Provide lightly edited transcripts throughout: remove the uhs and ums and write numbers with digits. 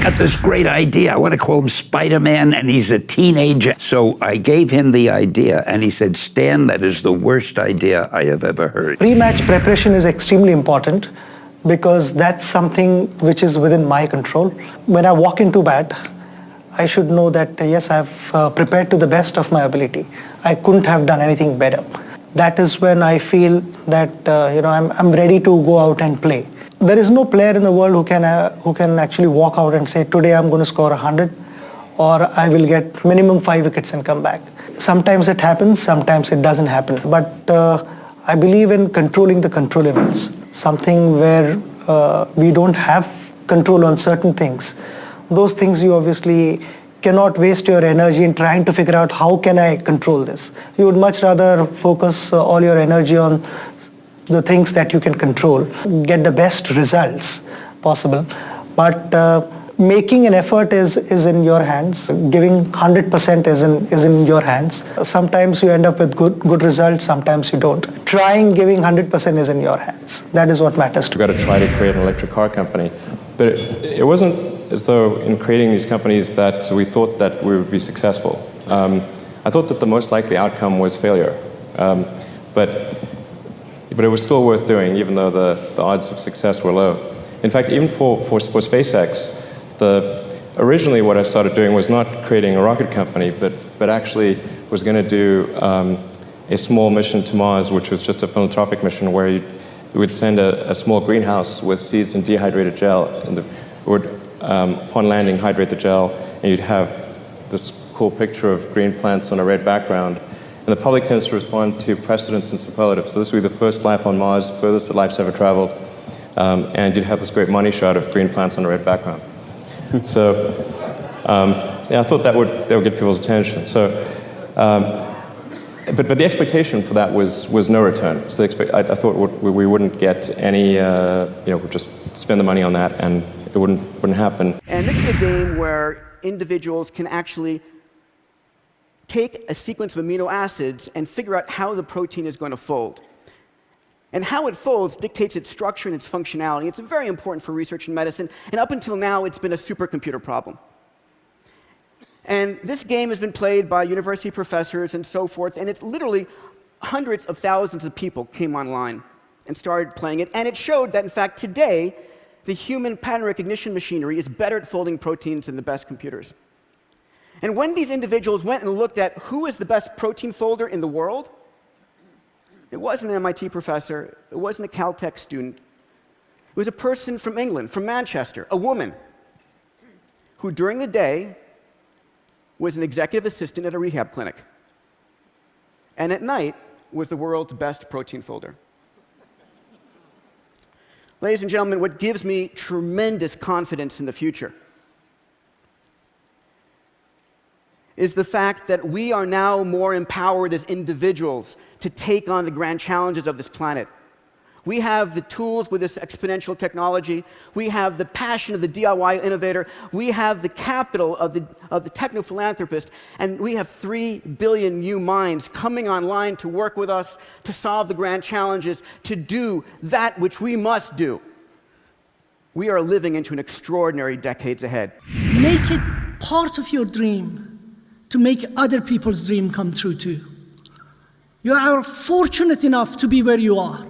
got this great idea. I want to call him Spider-Man, and he's a teenager. So I gave him the idea, and he said, Stan, that is the worst idea I have ever heard. Pre-match preparation is extremely important because that's something which is within my control. When I walk into bat, I should know that, yes, I've prepared to the best of my ability. I couldn't have done anything better. That is when I feel that I'm ready to go out and play. There is no player in the world who can actually walk out and say, today I'm going to score 100, or I will get minimum 5 wickets and come back. Sometimes it happens, sometimes it doesn't happen. But I believe in controlling the controllables, something where we don't have control on certain things. Those things you obviously cannot waste your energy in trying to figure out how can I control this. You would much rather focus all your energy on the things that you can control, get the best results possible. But making an effort is in your hands. Giving 100% is in your hands. Sometimes you end up with good results, sometimes you don't. Trying giving 100% is in your hands. That is what matters to me. We've got to try to create an electric car company. But it wasn't as though in creating these companies that we thought that we would be successful. I thought that the most likely outcome was failure. But it was still worth doing, even though the odds of success were low. In fact, even for SpaceX, originally what I started doing was not creating a rocket company, but actually was going to do a small mission to Mars, which was just a philanthropic mission where you would send a small greenhouse with seeds and dehydrated gel, and it would, upon landing, hydrate the gel, and you'd have this cool picture of green plants on a red background. And the public tends to respond to precedents and superlatives. So this would be the first life on Mars, furthest that life's ever traveled, and you'd have this great money shot of green plants on a red background. So, yeah, I thought that would get people's attention. So, but the expectation for that was no return. So I thought we wouldn't get any, we'd just spend the money on that, and it wouldn't happen. And this is a game where individuals can actually take a sequence of amino acids and figure out how the protein is going to fold. And how it folds dictates its structure and its functionality. It's very important for research in medicine, and up until now, it's been a supercomputer problem. And this game has been played by university professors and so forth, and it's literally hundreds of thousands of people came online and started playing it, and it showed that, in fact, today, the human pattern recognition machinery is better at folding proteins than the best computers. And when these individuals went and looked at who is the best protein folder in the world, it wasn't an MIT professor, it wasn't a Caltech student. It was a person from England, from Manchester, a woman, who during the day was an executive assistant at a rehab clinic, and at night was the world's best protein folder. Ladies and gentlemen, what gives me tremendous confidence in the future is the fact that we are now more empowered as individuals to take on the grand challenges of this planet. We have the tools with this exponential technology. We have the passion of the DIY innovator. We have the capital of the techno-philanthropist. And we have 3 billion new minds coming online to work with us, to solve the grand challenges, to do that which we must do. We are living into an extraordinary decades ahead. Make it part of your dream to make other people's dream come true too. You are fortunate enough to be where you are.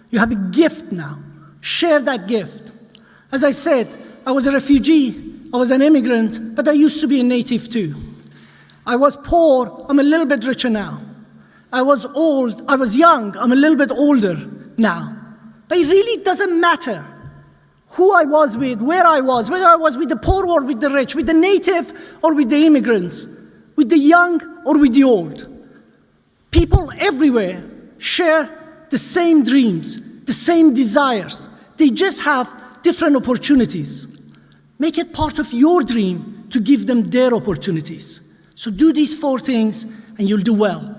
You have a gift now. Share that gift. As I said, I was a refugee, I was an immigrant, but I used to be a native too. I was poor, I'm a little bit richer now. I was old, I was young, I'm a little bit older now. But it really doesn't matter who I was with, where I was, whether I was with the poor or with the rich, with the native or with the immigrants, with the young or with the old. People everywhere share the same dreams, the same desires. They just have different opportunities. Make it part of your dream to give them their opportunities. So do these 4 things and you'll do well.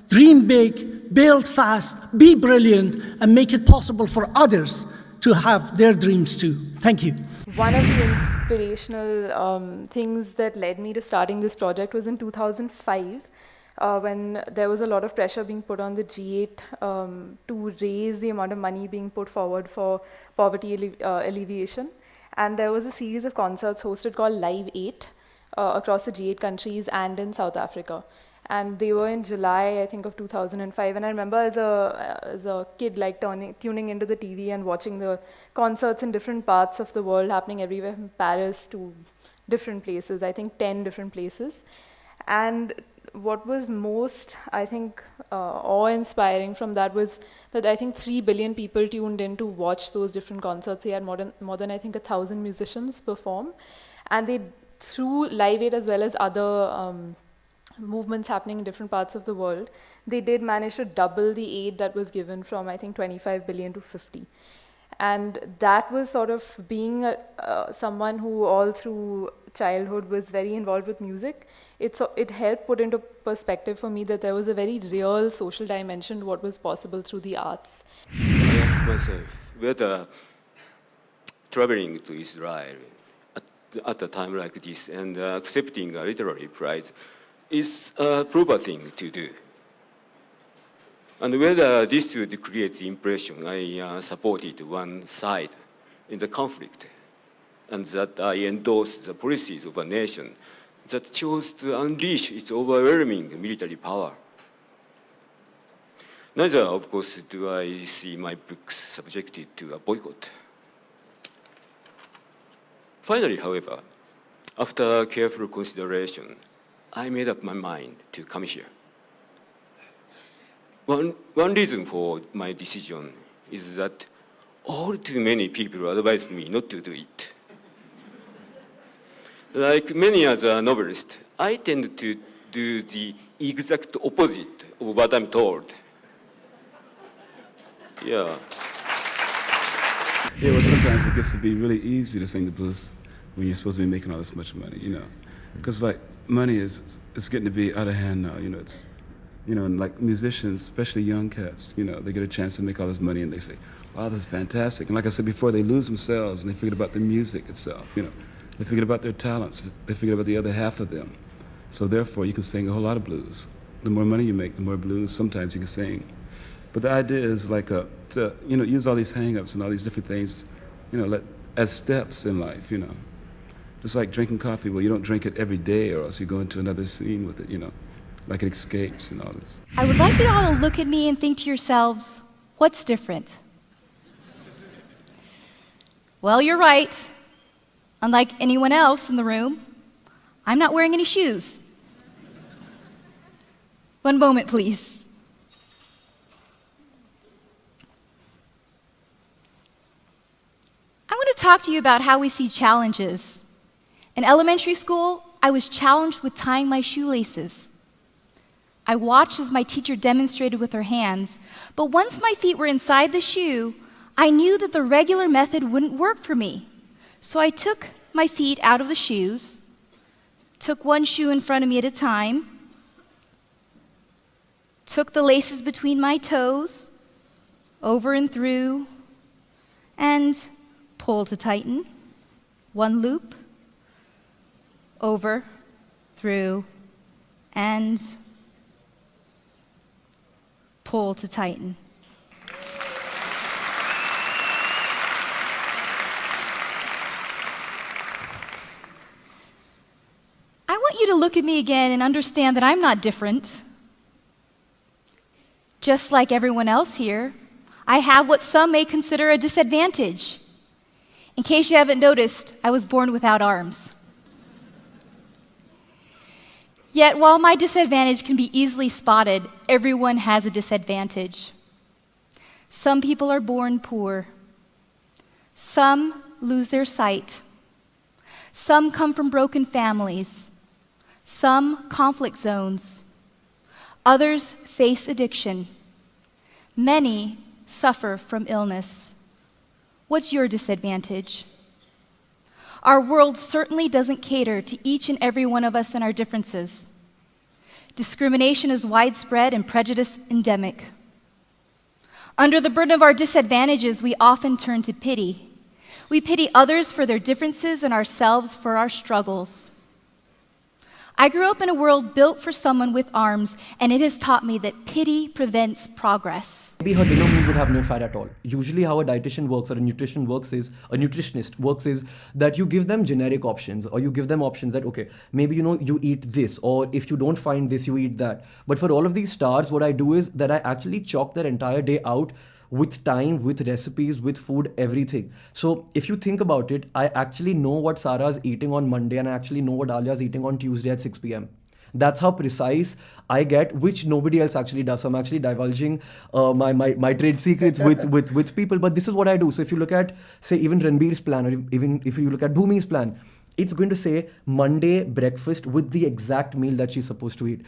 Dream big, build fast, be brilliant, and make it possible for others to have their dreams too. Thank you. One of the inspirational things that led me to starting this project was in 2005, when there was a lot of pressure being put on the G8 to raise the amount of money being put forward for poverty alleviation. And there was a series of concerts hosted called Live 8 across the G8 countries and in South Africa. And they were in July, I think, of 2005. And I remember as a kid, like tuning into the TV and watching the concerts in different parts of the world happening everywhere, from Paris to different places, I think 10 different places. And what was most, I think, awe-inspiring from that was that I think 3 billion people tuned in to watch those different concerts. They had more than I think 1,000 musicians perform. And they, through Live 8 as well as other movements happening in different parts of the world, they did manage to double the aid that was given from, I think, 25 billion to 50. And that was sort of being someone who all through childhood was very involved with music. It helped put into perspective for me that there was a very real social dimension to what was possible through the arts. I asked myself whether traveling to Israel at a time like this and accepting a literary prize is a proper thing to do. And whether this would create the impression I supported one side in the conflict, and that I endorsed the policies of a nation that chose to unleash its overwhelming military power. Neither, of course, do I see my books subjected to a boycott. Finally, however, after careful consideration, I made up my mind to come here. One reason for my decision is that all too many people advised me not to do it. Like many other novelists, I tend to do the exact opposite of what I'm told. Yeah. Yeah, well, sometimes it gets to be really easy to sing the blues when you're supposed to be making all this much money, you know. Because, like, money it's getting to be out of hand now, you know. It's, you know, and like musicians, especially young cats, you know, they get a chance to make all this money and they say, wow, this is fantastic. And like I said before, they lose themselves and they forget about the music itself, you know. They forget about their talents. They forget about the other half of them. So therefore, you can sing a whole lot of blues. The more money you make, the more blues sometimes you can sing. But the idea is like to, you know, use all these hang-ups and all these different things, you know, as steps in life, you know. Just like drinking coffee, well, you don't drink it every day or else you go into another scene with it, you know. Like it escapes and all this. I would like you all to look at me and think to yourselves, what's different? Well, you're right. Unlike anyone else in the room, I'm not wearing any shoes. One moment, please. I want to talk to you about how we see challenges. In elementary school, I was challenged with tying my shoelaces. I watched as my teacher demonstrated with her hands, but once my feet were inside the shoe, I knew that the regular method wouldn't work for me. So I took my feet out of the shoes, took one shoe in front of me at a time, took the laces between my toes, over and through, and pull to tighten. One loop, over, through, and pull to tighten. I want you to look at me again and understand that I'm not different. Just like everyone else here, I have what some may consider a disadvantage. In case you haven't noticed, I was born without arms. Yet, while my disadvantage can be easily spotted, everyone has a disadvantage. Some people are born poor. Some lose their sight. Some come from broken families. Some conflict zones. Others face addiction. Many suffer from illness. What's your disadvantage? Our world certainly doesn't cater to each and every one of us and our differences. Discrimination is widespread and prejudice endemic. Under the burden of our disadvantages, we often turn to pity. We pity others for their differences and ourselves for our struggles. I grew up in a world built for someone with arms, and it has taught me that pity prevents progress. Maybe her dinner meal would have no fat at all. Usually how a dietitian works or a nutritionist works is that you give them generic options, or you give them options that, okay, maybe you eat this, or if you don't find this, you eat that. But for all of these stars, what I do is that I actually chalk their entire day out with time, with recipes, with food, everything. So if you think about it, I actually know what Sarah's eating on Monday, and I actually know what Alia's eating on Tuesday at 6 p.m. That's how precise I get, which nobody else actually does. So I'm actually divulging my trade secrets with people, but this is what I do. So if you look at, say, even Ranbir's plan, or even if you look at Bhumi's plan, it's going to say Monday breakfast with the exact meal that she's supposed to eat.